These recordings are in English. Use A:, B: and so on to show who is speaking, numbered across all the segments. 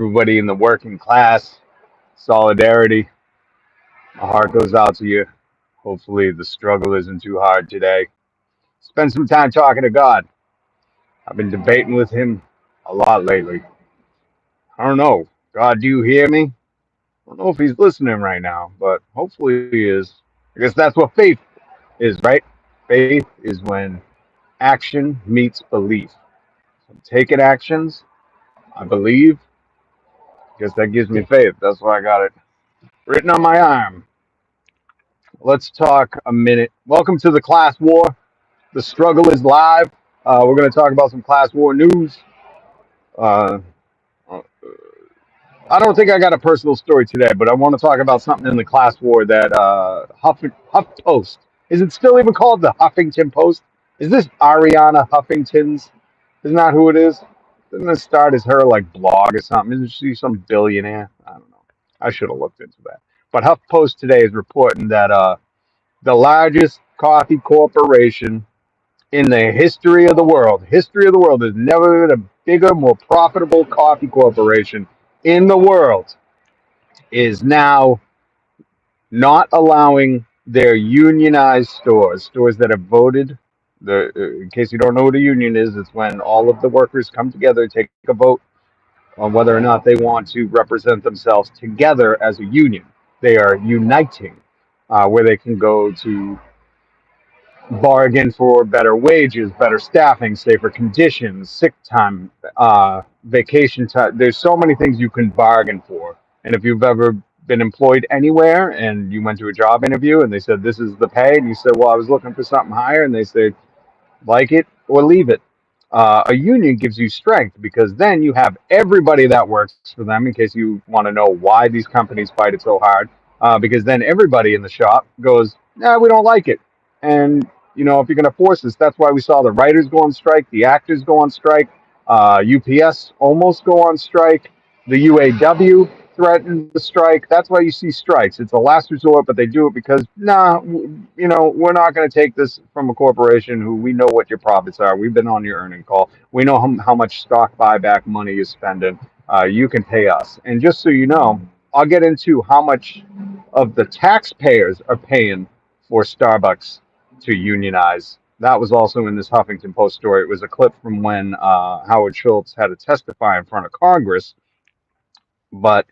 A: everybody in the working class, solidarity. My heart goes out to you. Hopefully, the struggle isn't too hard today. Spend some time talking to God. I've been debating with Him a lot lately. I don't know. God, do you hear me? I don't know if He's listening right now, but hopefully He is. I guess that's what faith is, right? Faith is when action meets belief. I'm taking actions. I believe. I guess that gives me faith. That's why I got it written on my arm. Let's talk a minute. Welcome to the class war. The struggle is live. We're going to talk about some class war news. Uh, I don't think I got a personal story today, but I want to talk about something in the class war that Huff Post. Is it still even called the Huffington Post? Is this Ariana Huffington's? Isn't that who it is? Doesn't it start as her like blog or something? Isn't she some billionaire? I don't know. I should have looked into that. But HuffPost today is reporting that the largest coffee corporation in the history of the world, there's never been a bigger, more profitable coffee corporation in the world, is now not allowing their unionized stores that have voted. In case you don't know what a union is, it's when all of the workers come together, take a vote on whether or not they want to represent themselves together as a union. They are uniting, where they can go to bargain for better wages, better staffing, safer conditions, sick time, vacation time. There's so many things you can bargain for. And if you've ever been employed anywhere and you went to a job interview and they said, this is the pay, and you said, well, I was looking for something higher, and they said, like it or leave it. A union gives you strength because then you have everybody that works for them, in case you want to know why these companies fight it so hard. Because then everybody in the shop goes, nah, we don't like it. And, if you're going to force this, that's why we saw the writers go on strike, the actors go on strike, UPS almost go on strike, the UAW threatened the strike. That's why you see strikes. It's a last resort, but they do it because, we're not going to take this from a corporation who we know what your profits are. We've been on your earning call. We know how much stock buyback money you're spending. You can pay us. And just so you know, I'll get into how much of the taxpayers are paying for Starbucks to unionize. That was also in this Huffington Post story. It was a clip from when Howard Schultz had to testify in front of Congress. But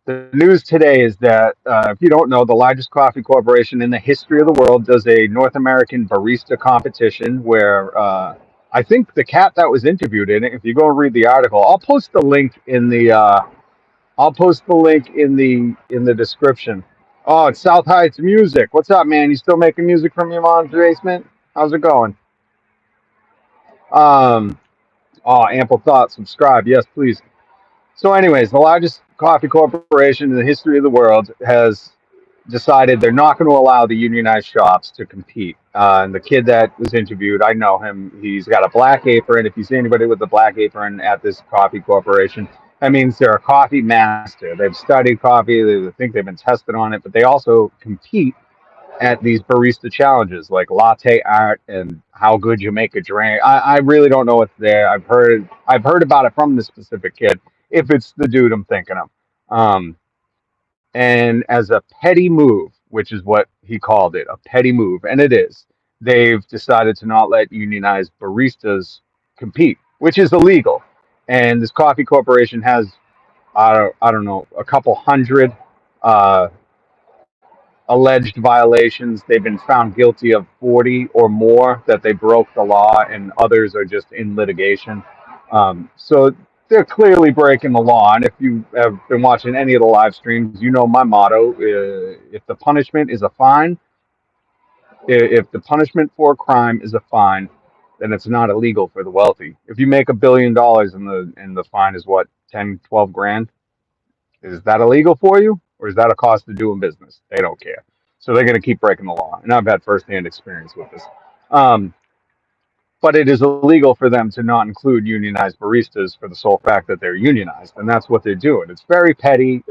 A: the news today is that, if you don't know, the largest coffee corporation in the history of the world does a North American barista competition where I think the cat that was interviewed in it, if you go and read the article, I'll post the link in the description. Oh, it's South Heights Music. What's up, man? You still making music from your mom's basement? How's it going? Um, Ample Thought, subscribe. Yes, please. So, anyways, the largest coffee corporation in the history of the world has decided they're not going to allow the unionized shops to compete. And the kid that was interviewed, I know him. He's got a black apron. If you see anybody with a black apron at this coffee corporation, that means they're a coffee master. They've studied coffee. They think they've been tested on it, but they also compete at these barista challenges like latte art and how good you make a drink. I really don't know what's there. I've heard about it from this specific kid. If it's the dude I'm thinking of, and as a petty move, which is what he called it, a petty move, and it is, they've decided to not let unionized baristas compete, which is illegal. And this coffee corporation has I don't know, a couple hundred uh, alleged violations. They've been found guilty of 40 or more that they broke the law, and others are just in litigation. So they're clearly breaking the law. And if you have been watching any of the live streams, you know my motto: if the punishment is a fine, if the punishment for a crime is a fine, then it's not illegal for the wealthy. If you make $1 billion and the fine is what, 10, 12 grand, is that illegal for you, or is that a cost of doing business? They don't care. So they're going to keep breaking the law. And I've had firsthand experience with this. Um, but it is illegal for them to not include unionized baristas for the sole fact that they're unionized, and that's what they're doing. It's very petty.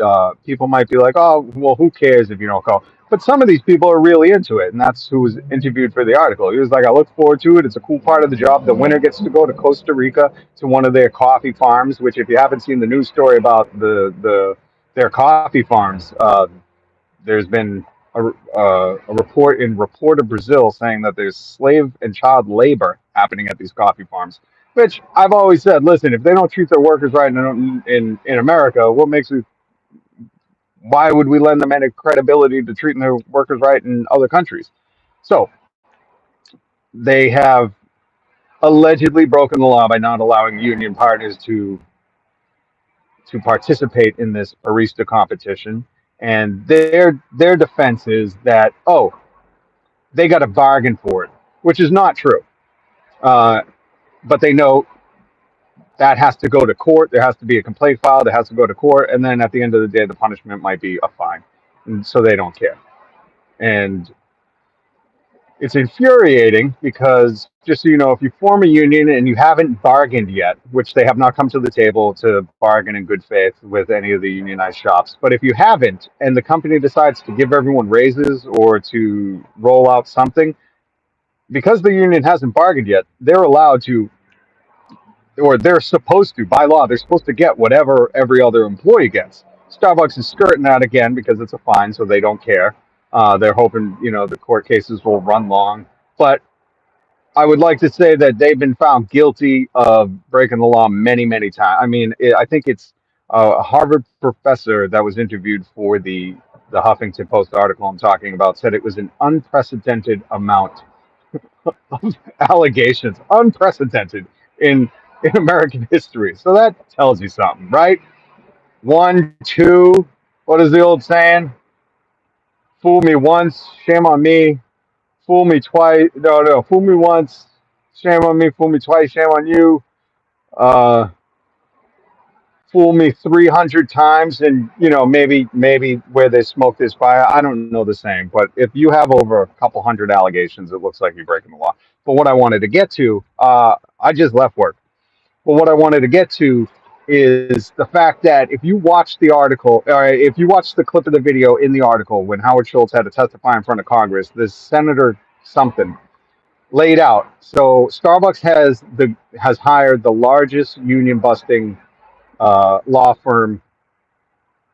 A: People might be like, "Oh, well, who cares if you don't call?" But some of these people are really into it, and that's who was interviewed for the article. He was like, "I look forward to it. It's a cool part of the job. The winner gets to go to Costa Rica to one of their coffee farms. Which, if you haven't seen the news story about their coffee farms, there's been a report in Reporter Brazil saying that there's slave and child labor happening at these coffee farms. Which I've always said, listen, if they don't treat their workers right in America, what makes it? Why would we lend them any credibility to treating their workers right in other countries? So they have allegedly broken the law by not allowing union partners to participate in this barista competition. And their defense is that, oh, they got a bargain for it, which is not true. Uh, but they know that has to go to court. There has to be a complaint filed. It has to go to court, and then at the end of the day, the punishment might be a fine, and so they don't care. And it's infuriating because, just so you know, if you form a union and you haven't bargained yet, which they have not come to the table to bargain in good faith with any of the unionized shops, but if you haven't, and the company decides to give everyone raises or to roll out something, because the union hasn't bargained yet, they're allowed to, or they're supposed to, by law, they're supposed to get whatever every other employee gets. Starbucks is skirting that again because it's a fine, so they don't care. They're hoping, the court cases will run long. But I would like to say that they've been found guilty of breaking the law many, many times. I mean, I think it's a Harvard professor that was interviewed for the Huffington Post article I'm talking about said it was an unprecedented amount allegations, unprecedented in American history. So that tells you something, right? One, two. What is the old saying? Fool me once, shame on me. Fool me twice. No, no. Fool me once, shame on me. Fool me twice, shame on you. Uh, Fool me 300 times, and maybe where they smoke this fire. I don't know the saying, but if you have over a couple hundred allegations, it looks like you're breaking the law. But what I wanted to get to, I just left work. But what I wanted to get to is the fact that if you watch the article, or if you watch the clip of the video in the article when Howard Schultz had to testify in front of Congress, this Senator something laid out. So Starbucks has hired the largest union busting law firm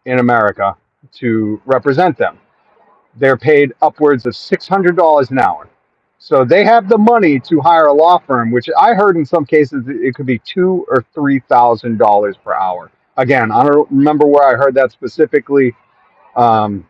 A: in America to represent them. They're paid upwards of $600 an hour. So they have the money to hire a law firm, which I heard in some cases it could be $2,000 or $3,000 per hour. Again, I don't remember where I heard that specifically. Um,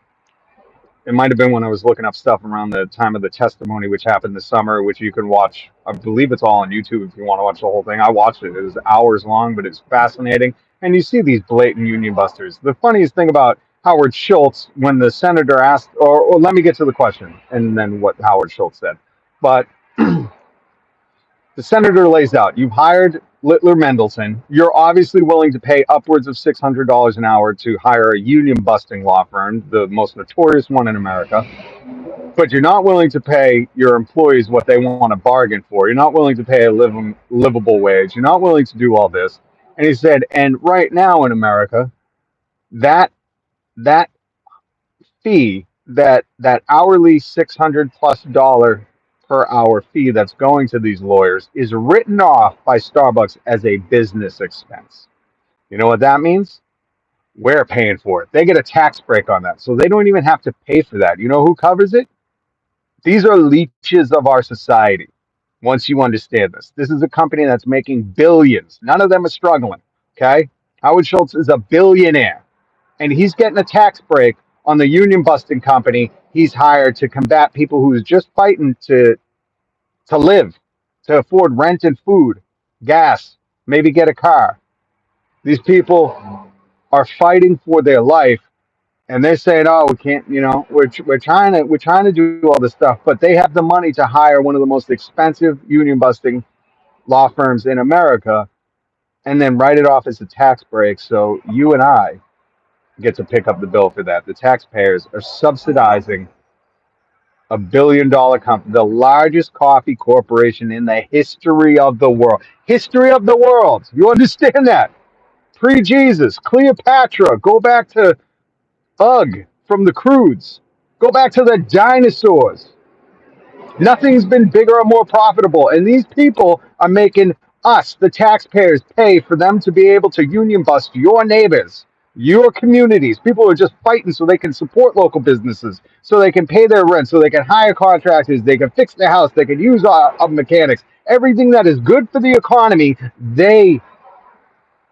A: it might have been when I was looking up stuff around the time of the testimony, which happened this summer, which you can watch. I believe it's all on YouTube if you want to watch the whole thing. I watched it. It was hours long, but it's fascinating. And you see these blatant union busters. The funniest thing about Howard Schultz, when the senator asked, or let me get to the question and then what Howard Schultz said. But the senator lays out, you've hired Littler Mendelson. You're obviously willing to pay upwards of $600 an hour to hire a union busting law firm, the most notorious one in America. But you're not willing to pay your employees what they want to bargain for. You're not willing to pay a livable wage. You're not willing to do all this. And he said, and right now in America, that that fee, that hourly $600+ per hour fee that's going to these lawyers is written off by Starbucks as a business expense. You know what that means? We're paying for it. They get a tax break on that. So they don't even have to pay for that. You know who covers it? These are leeches of our society. Once you understand this, this is a company that's making billions. None of them are struggling. Okay. Howard Schultz is a billionaire and he's getting a tax break on the union busting company he's hired to combat people who's just fighting to live, to afford rent and food, gas, maybe get a car. These people are fighting for their life, and they're saying, "Oh, we can't," we're trying to do all this stuff, but they have the money to hire one of the most expensive union busting law firms in America, and then write it off as a tax break. So you and I get to pick up the bill for that. The taxpayers are subsidizing $1 billion company, the largest coffee corporation in the history of the world. History of the world. You understand that? Pre Jesus, Cleopatra, go back to Ugg from the Crudes, go back to the dinosaurs. Nothing's been bigger or more profitable. And these people are making us, the taxpayers, pay for them to be able to union bust your neighbors, your communities. People are just fighting so they can support local businesses, so they can pay their rent, so they can hire contractors, they can fix their house, they can use mechanics. Everything that is good for the economy, they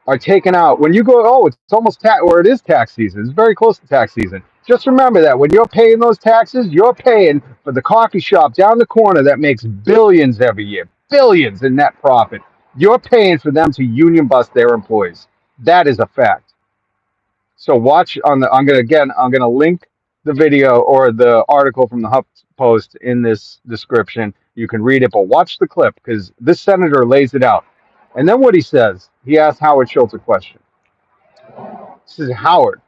A: are taken out. When you go, oh, it's almost tax, or it is tax season. It's very close to tax season. Just remember that when you're paying those taxes, you're paying for the coffee shop down the corner that makes billions every year, billions in net profit. You're paying for them to union bust their employees. That is a fact. So watch on the. I'm gonna link the video or the article from the HuffPost in this description. You can read it, but watch the clip because this senator lays it out. And then what he says, he asks Howard Schultz a question. He says, Howard,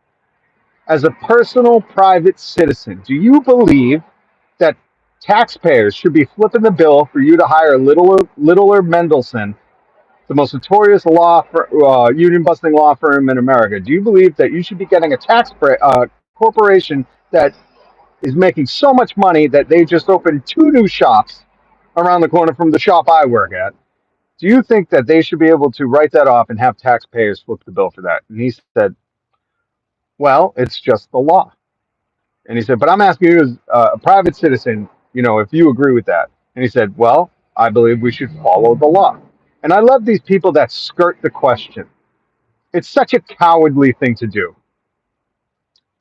A: as a personal private citizen, do you believe that taxpayers should be flipping the bill for you to hire Littler Mendelson, the most notorious union busting law firm in America? Do you believe that you should be getting a corporation that is making so much money that they just opened 2 new shops around the corner from the shop I work at? Do you think that they should be able to write that off and have taxpayers flip the bill for that? And he said, well, it's just the law. And he said, but I'm asking you as a private citizen, if you agree with that. And he said, well, I believe we should follow the law. And I love these people that skirt the question. It's such a cowardly thing to do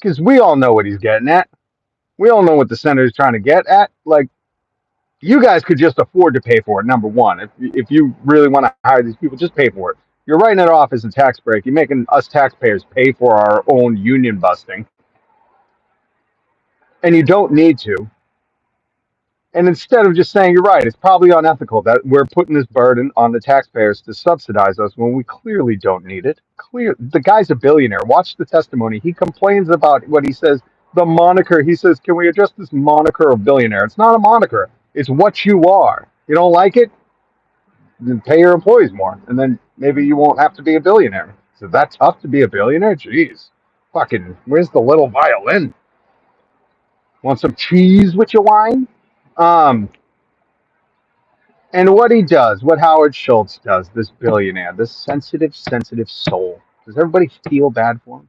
A: because we all know what he's getting at. We all know what the senator's trying to get at. Like, you guys could just afford to pay for it, number one. If you really want to hire these people, just pay for it. You're writing it off as a tax break. You're making us taxpayers pay for our own union busting. And you don't need to. And instead of just saying, you're right, it's probably unethical that we're putting this burden on the taxpayers to subsidize us when we clearly don't need it. The guy's a billionaire. Watch the testimony. He complains about what he says, the moniker. He says, can we address this moniker of billionaire? It's not a moniker. It's what you are. You don't like it? Then pay your employees more. And then maybe you won't have to be a billionaire. So that's tough to be a billionaire? Jeez. Fucking, where's the little violin? Want some cheese with your wine? And what he does, what Howard Schultz does, this billionaire, this sensitive soul, does everybody feel bad for him?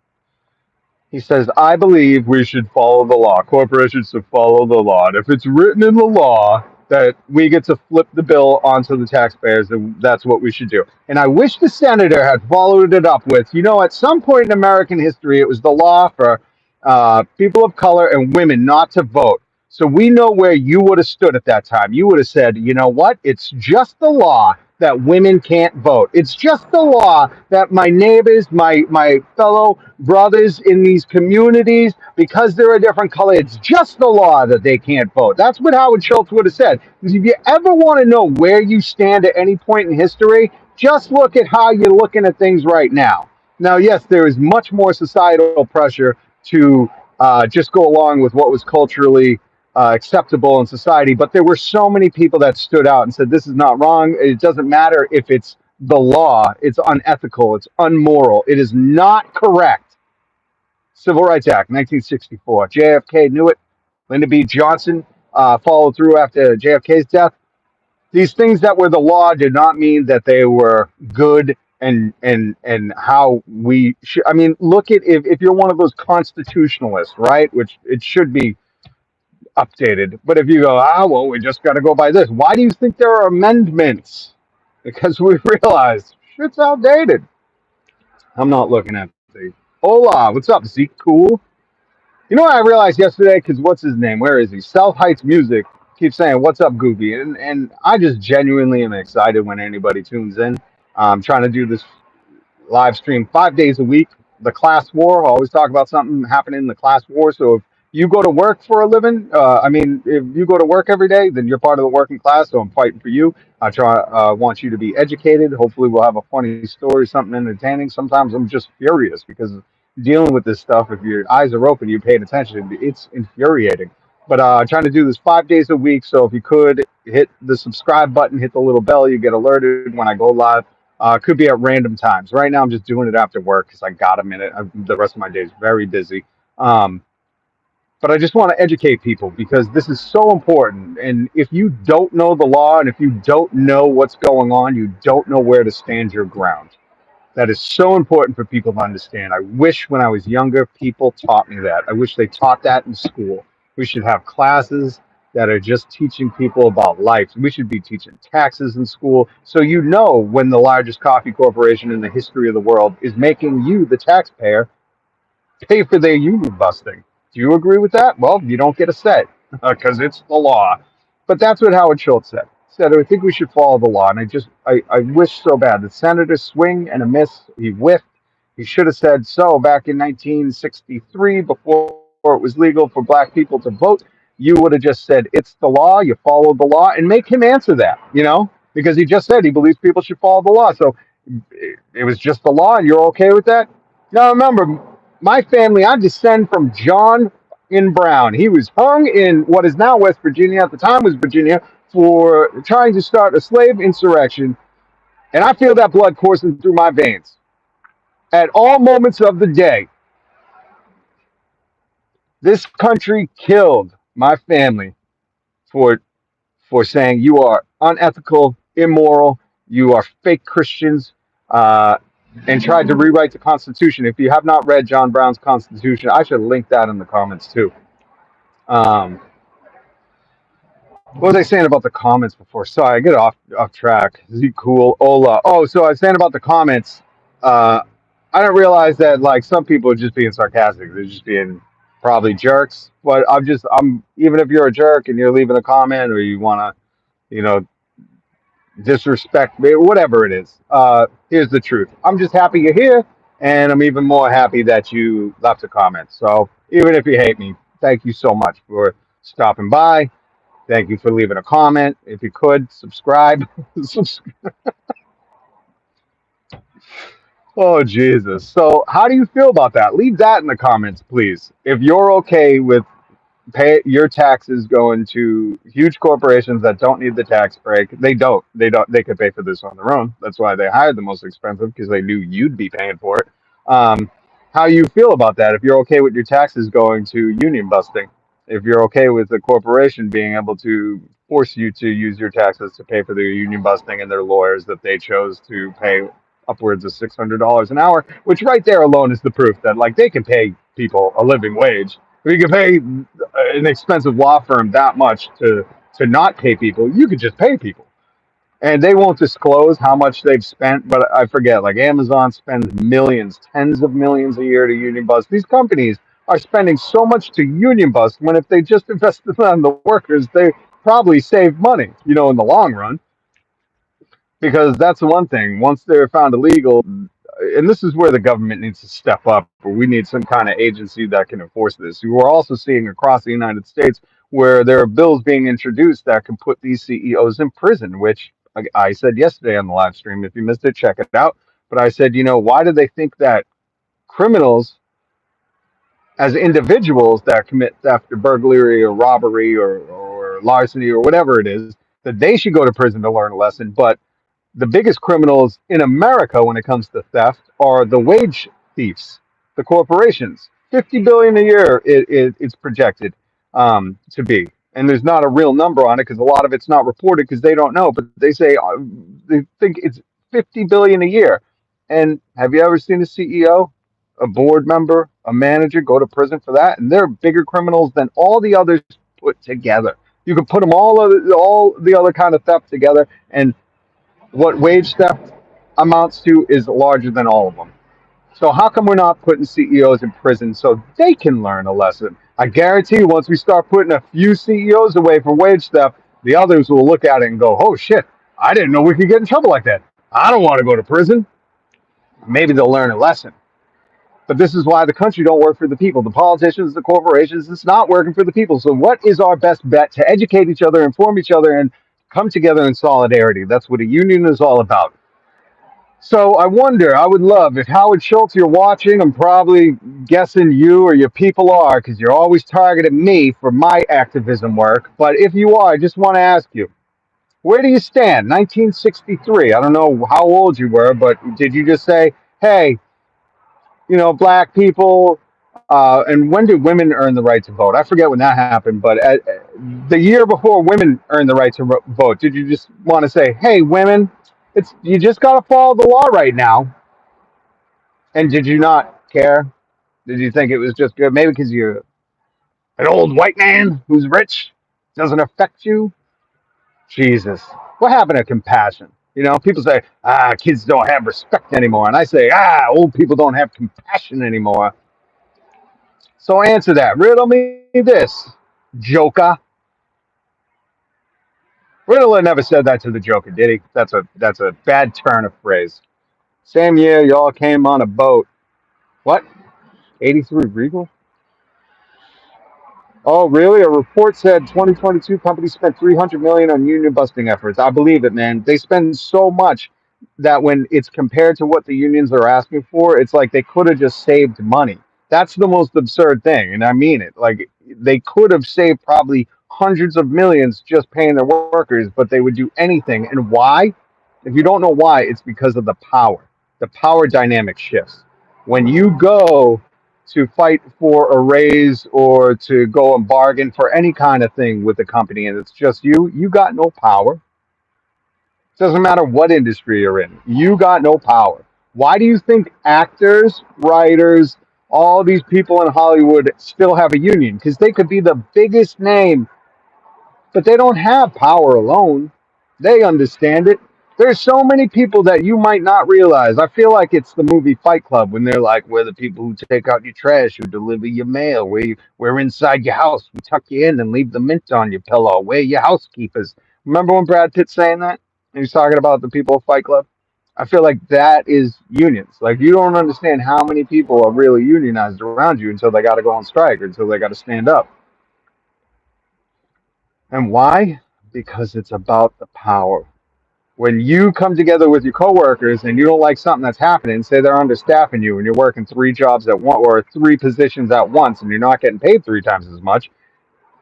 A: He says, I believe we should follow the law. Corporations should follow the law. And if it's written in the law that we get to flip the bill onto the taxpayers, then that's what we should do. And I wish the senator had followed it up with, at some point in American history, it was the law for people of color and women not to vote. So we know where you would have stood at that time. You would have said, you know what? It's just the law that women can't vote. It's just the law that my neighbors, my fellow brothers in these communities, because they're a different color, it's just the law that they can't vote. That's what Howard Schultz would have said. Because if you ever want to know where you stand at any point in history, just look at how you're looking at things right now. Now, yes, there is much more societal pressure to just go along with what was culturally acceptable in society, but there were so many people that stood out and said, this is not wrong. It doesn't matter if it's the law. It's unethical. It's unmoral. It is not correct. Civil Rights Act, 1964. JFK knew it. Lyndon B. Johnson followed through after JFK's death. These things that were the law did not mean that they were good and how we should. I mean, look at if you're one of those constitutionalists, right? Which it should be updated. But if you go, well, we just got to go by this. Why do you think there are amendments? Because we realized shit's outdated. I'm not looking at the. Hola, what's up, Zeke? Cool. You know what I realized yesterday? Because what's his name? Where is he? South Heights Music keeps saying, what's up, Goofy? And I just genuinely am excited when anybody tunes in. I'm trying to do this live stream 5 days a week. The class war, I always talk about something happening in the class war. So if you go to work for a living, if you go to work every day, then you're part of the working class. So I'm fighting for you. I want you to be educated. Hopefully we'll have a funny story, something entertaining. Sometimes I'm just furious because dealing with this stuff, if your eyes are open, you're paying attention, it's infuriating. But trying to do this 5 days a week. So if you could hit the subscribe button, hit the little bell, you get alerted when I go live. Could be at random times. Right now, I'm just doing it after work because I got a minute. The rest of my day is very busy. Um, but I just want to educate people because this is so important. And if you don't know the law and if you don't know what's going on, you don't know where to stand your ground. That is so important for people to understand. I wish when I was younger, people taught me that. I wish they taught that in school. We should have classes that are just teaching people about life. We should be teaching taxes in school so you know when the largest coffee corporation in the history of the world is making you, the taxpayer, pay for their union busting. Do you agree with that? Well, you don't get a say because it's the law. But that's what Howard Schultz said. He said, I think we should follow the law. And I wish so bad. The senator's swing and a miss. He whiffed. He should have said so back in 1963 before it was legal for black people to vote. You would have just said, it's the law. You followed the law and make him answer that, because he just said he believes people should follow the law. So it was just the law and you're okay with that? Now remember, my family, I descend from John in Brown. He was hung in what is now West Virginia, at the time was Virginia, for trying to start a slave insurrection. And I feel that blood coursing through my veins at all moments of the day. This country killed my family for saying you are unethical, immoral, you are fake Christians, and tried to rewrite the Constitution. If you have not read John Brown's Constitution, I should link that in the comments too. Um, what was I saying about the comments before? Sorry, I get off track. Is he cool? Ola. Oh, so I was saying about the comments. Uh, I didn't realize that like some people are just being sarcastic. They're just being probably jerks. But I'm even if you're a jerk and you're leaving a comment or you want to, disrespect me, whatever it is. Here's the truth. I'm just happy you're here, and I'm even more happy that you left a comment. So even if you hate me, thank you so much for stopping by. Thank you for leaving a comment. If you could subscribe. Oh Jesus. So how do you feel about that? Leave that in the comments, please. If you're okay with pay your taxes going to huge corporations that don't need the tax break. They could pay for this on their own. That's why they hired the most expensive because they knew you'd be paying for it. um, how you feel about that? If you're okay with your taxes going to union busting, if you're okay with the corporation being able to force you to use your taxes to pay for their union busting and their lawyers that they chose to pay upwards of $600 an hour, which right there alone is the proof that like they can pay people a living wage. If you can pay an expensive law firm that much to not pay people, you could just pay people. And they won't disclose how much they've spent, but I forget. Like Amazon spends millions, tens of millions a year to union bust. These companies are spending so much to union bust when if they just invested on the workers, they probably save money, in the long run. Because that's the one thing. Once they're found illegal, and this is where the government needs to step up, or we need some kind of agency that can enforce this. We're also seeing across the United States where there are bills being introduced that can put these CEOs in prison, which I said yesterday on the live stream. If you missed it, check it out. But I said, why do they think that criminals, as individuals that commit theft or burglary or robbery or larceny or whatever it is, that they should go to prison to learn a lesson? But the biggest criminals in America when it comes to theft are the wage thieves, the corporations. 50 billion a year it's projected to be, and there's not a real number on it because a lot of it's not reported because they don't know. But they say they think it's 50 billion a year. And have you ever seen a CEO, a board member, a manager go to prison for that? And they're bigger criminals than all the others put together. You can put them all the other kind of theft together, and what wage theft amounts to is larger than all of them. So how come we're not putting CEOs in prison so they can learn a lesson? I guarantee you, once we start putting a few CEOs away for wage theft, the others will look at it and go, "Oh shit, I didn't know we could get in trouble like that. I don't want to go to prison." Maybe they'll learn a lesson. But this is why the country don't work for the people. The politicians, the corporations, it's not working for the people. So what is our best bet to educate each other, inform each other, and come together in solidarity? That's what a union is all about. So I wonder, I would love if Howard Schultz, you're watching, I'm probably guessing you or your people are because you're always targeting me for my activism work. But if you are, I just want to ask you, where do you stand? 1963. I don't know how old you were, but did you just say, hey, black people, and when did women earn the right to vote? I forget when that happened, but the year before women earned the right to vote, did you just want to say, hey, women, you just got to follow the law right now? And did you not care? Did you think it was just good? Maybe because you're an old white man who's rich, doesn't affect you? Jesus. What happened to compassion? People say, kids don't have respect anymore. And I say, old people don't have compassion anymore. So answer that. Riddle me this, Joker. Riddler never said that to the Joker, did he? That's a bad turn of phrase. Same year, y'all came on a boat. What? 83 Regal? Oh, really? A report said 2022 companies spent 300 million on union busting efforts. I believe it, man. They spend so much that when it's compared to what the unions are asking for, it's like they could have just saved money. That's the most absurd thing, and I mean it. Like they could have saved probably hundreds of millions just paying their workers, but they would do anything. And why? If you don't know why, it's because of the power. The power dynamic shifts. When you go to fight for a raise or to go and bargain for any kind of thing with the company and it's just you got no power. It doesn't matter what industry you're in, you got no power. Why do you think actors, writers, all these people in Hollywood still have a union? Because they could be the biggest name, but they don't have power alone. They understand it. There's so many people that you might not realize. I feel like it's the movie Fight Club when they're like, we're the people who take out your trash, who deliver your mail, we're inside your house, we tuck you in and leave the mint on your pillow, we're your housekeepers. Remember when Brad Pitt's saying that? And he's talking about the people of Fight Club? I feel like that is unions. Like you don't understand how many people are really unionized around you until they got to go on strike or until they got to stand up. And why? Because it's about the power. When you come together with your coworkers and you don't like something that's happening, say they're understaffing you and you're working three jobs at once or three positions at once and you're not getting paid three times as much.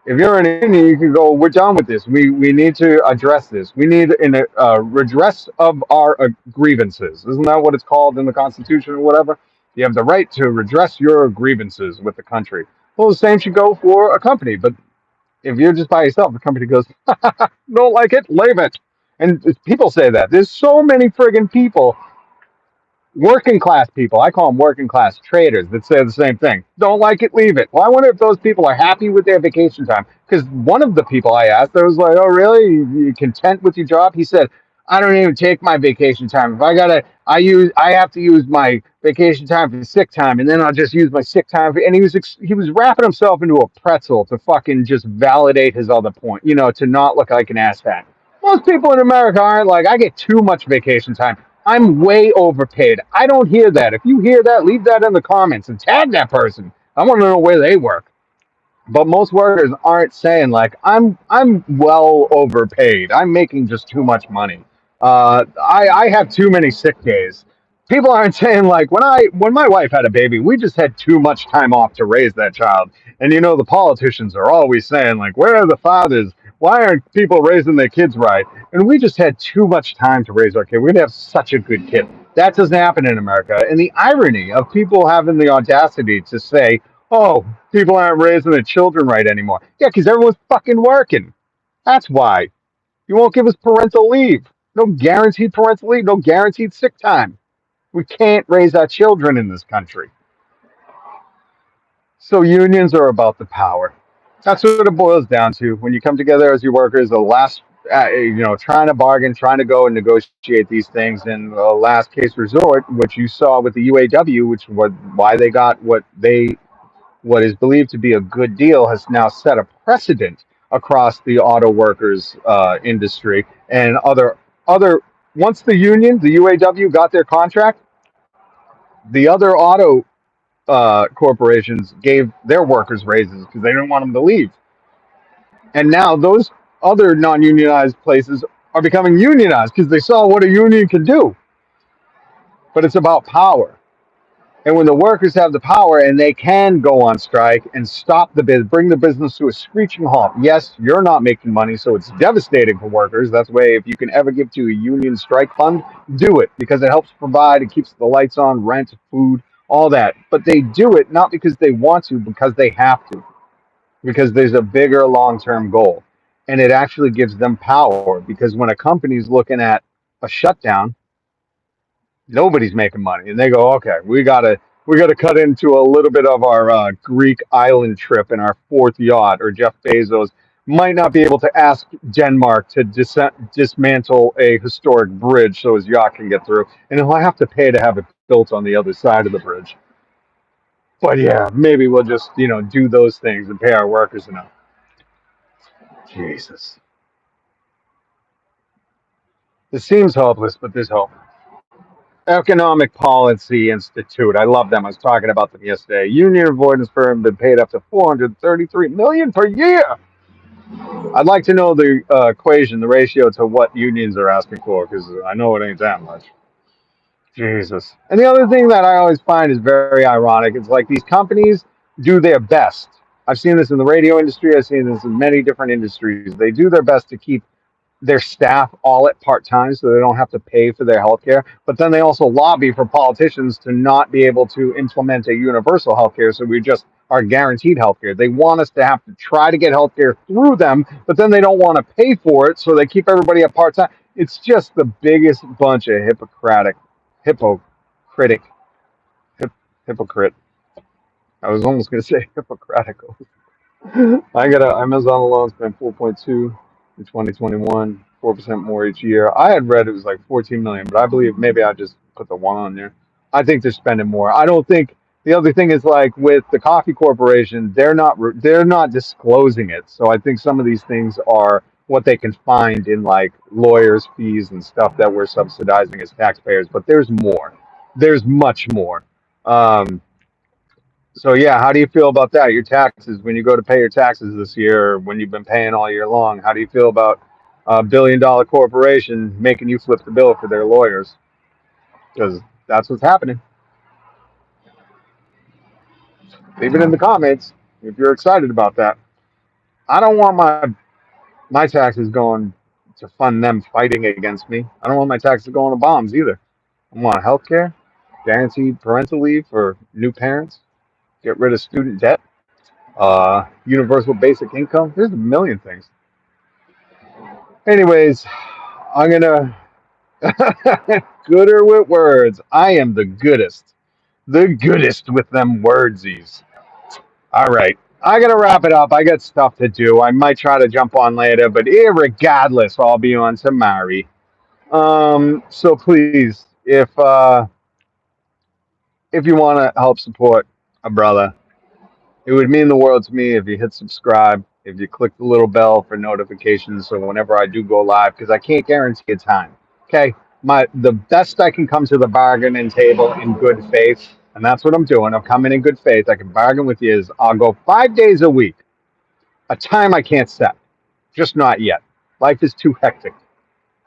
A: If you're in a union, you can go, we're done with this. We need to address this. We need a redress of our grievances. Isn't that what it's called in the Constitution or whatever? You have the right to redress your grievances with the country. Well, the same should go for a company, but if you're just by yourself, the company goes, don't like it, leave it. And people say that. There's so many friggin' people, working class people, I call them working class traders, that say the same thing. Don't like it, leave it. Well, I wonder if those people are happy with their vacation time. Because one of the people I asked, I was like, oh, really? You content with your job? He said, I don't even take my vacation time. If I have to use my vacation time for sick time, and then I'll just use my sick time. And he was wrapping himself into a pretzel to fucking just validate his other point, to not look like an asshat. Most people in America aren't like, I get too much vacation time. I'm way overpaid. I don't hear that. If you hear that, leave that in the comments and tag that person. I want to know where they work. But most workers aren't saying like I'm well overpaid. I'm making just too much money. I have too many sick days. People aren't saying like when my wife had a baby, we just had too much time off to raise that child. And the politicians are always saying like, where are the fathers? Why aren't people raising their kids right? And we just had too much time to raise our kid. We'd have such a good kid. That doesn't happen in America. And the irony of people having the audacity to say, oh, people aren't raising their children right anymore. Yeah, because everyone's fucking working. That's why. You won't give us parental leave. No guaranteed parental leave, no guaranteed sick time. We can't raise our children in this country. So unions are about the power. That's what it boils down to. When you come together as your workers, the last, trying to bargain, trying to go and negotiate these things, and the last case resort, which you saw with the UAW, which was why they got what is believed to be a good deal, has now set a precedent across the auto workers industry and other. Once the UAW got their contract, the other auto corporations gave their workers raises because they didn't want them to leave. And now those other non-unionized places are becoming unionized because they saw what a union can do. but it's about power. And when the workers have the power and they can go on strike and stop the biz, bring the business to a screeching halt. Yes, you're not making money, so it's devastating for workers. That's why if you can ever give to a union strike fund, do it because it helps provide, it keeps the lights on, rent, food, all that. But they do it not because they want to, because they have to, because there's a bigger long-term goal. And it actually gives them power because when a company's looking at a shutdown, nobody's making money, and they go, okay, we gotta cut into a little bit of our Greek island trip in our fourth yacht, or Jeff Bezos might not be able to ask Denmark to dismantle a historic bridge so his yacht can get through, and he'll have to pay to have it built on the other side of the bridge. But yeah, maybe we'll just do those things and pay our workers enough. Jesus, this seems hopeless, but there's hope. Economic Policy Institute. I love them. I was talking about them yesterday. Union avoidance firm been paid up to 433 million per year. I'd like to know the equation, the ratio to what unions are asking for, because I know it ain't that much. Jesus. And the other thing that I always find is very ironic. It's like these companies do their best. I've seen this in the radio industry. I've seen this in many different industries. They do their best to keep their staff all at part time so they don't have to pay for their health care. But then they also lobby for politicians to not be able to implement a universal health care. So we just are guaranteed health care. They want us to have to try to get health care through them, but then they don't want to pay for it. So they keep everybody at part time. It's just the biggest bunch of hypocritic, hip, hypocrite. I was almost going to say hypocritical. I got a Amazon alone spent 4.2 in 2021, 4% more each year. I had read it was like 14 million, but I believe maybe I just put the one on there. I think they're spending more. I don't think the other thing is like with the coffee corporation, they're not disclosing it. So I think some of these things are what they can find in like lawyers' fees and stuff that we're subsidizing as taxpayers. But there's more. There's much more. Um, so yeah, how do you feel about that? Your taxes when you go to pay your taxes this year, or when you've been paying all year long. How do you feel about a billion-dollar corporation making you flip the bill for their lawyers? Because that's what's happening. Leave it in the comments if you're excited about that. I don't want my taxes going to fund them fighting against me. I don't want my taxes going to bombs either. I want health care, guaranteed parental leave for new parents, get rid of student debt, universal basic income. There's a million things. Anyways, I'm gonna gooder with words. I am the goodest with them wordsies. All right, I gotta wrap it up. I got stuff to do. I might try to jump on later, but regardless, I'll be on tomorrow. So please, if you want to help support a brother, it would mean the world to me if you hit subscribe, if you click the little bell for notifications, so whenever I do go live, because I can't guarantee a time. Okay, the best I can come to the bargaining table in good faith, and that's what I'm doing. I'm coming in good faith. I can bargain with you. Is I'll go 5 days a week. A time I can't set, just not yet. Life is too hectic.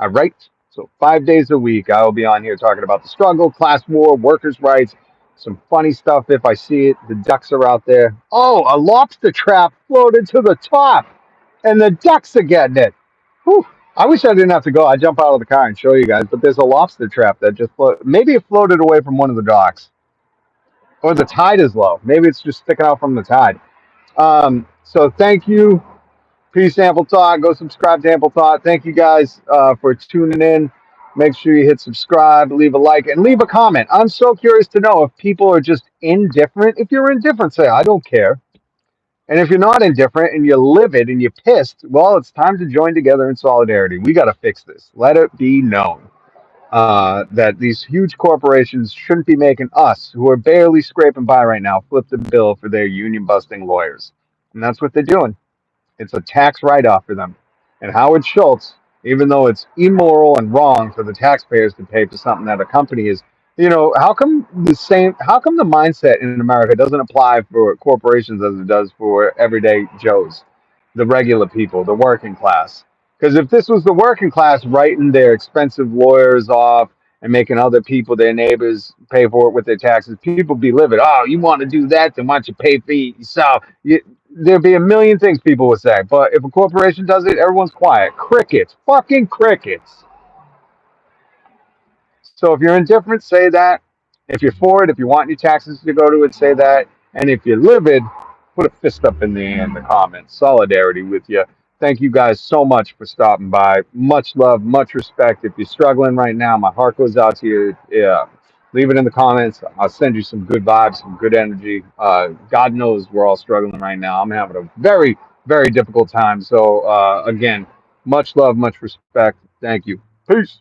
A: All right. So 5 days a week, I will be on here talking about the struggle, class war, workers' rights, some funny stuff if I see it. The ducks are out there. Oh, a lobster trap floated to the top, and the ducks are getting it. Whew. I wish I didn't have to go. I jump out of the car and show you guys, but there's a lobster trap that just floated. Maybe it floated away from one of the docks, or the tide is low. Maybe it's just sticking out from the tide. So thank you. Peace, Ample Thought. Go subscribe to Ample Thought. Thank you guys for tuning in. Make sure you hit subscribe, leave a like, and leave a comment. I'm so curious to know if people are just indifferent. If you're indifferent, say, I don't care. And if you're not indifferent and you're livid and you're pissed, well, it's time to join together in solidarity. We got to fix this. Let it be known that these huge corporations shouldn't be making us, who are barely scraping by right now, flip the bill for their union busting lawyers. And that's what they're doing. It's a tax write-off for them. And Howard Schultz, even though it's immoral and wrong for the taxpayers to pay for something that a company is, how come the mindset in America doesn't apply for corporations as it does for everyday Joes, the regular people, the working class? Because if this was the working class writing their expensive lawyers off and making other people, their neighbors, pay for it with their taxes, people be livid. Oh, you want to do that? Then why don't you pay for it yourself? There'd be a million things people would say. But if a corporation does it, everyone's quiet. Crickets. Fucking crickets. So if you're indifferent, say that. If you're for it, if you want your taxes to go to it, say that. And if you're livid, put a fist up in the air in the comments. Solidarity with you. Thank you guys so much for stopping by. Much love, much respect. If you're struggling right now, my heart goes out to you. Yeah. Leave it in the comments. I'll send you some good vibes, some good energy. God knows we're all struggling right now. I'm having a very, very difficult time. So, again, much love, much respect. Thank you. Peace.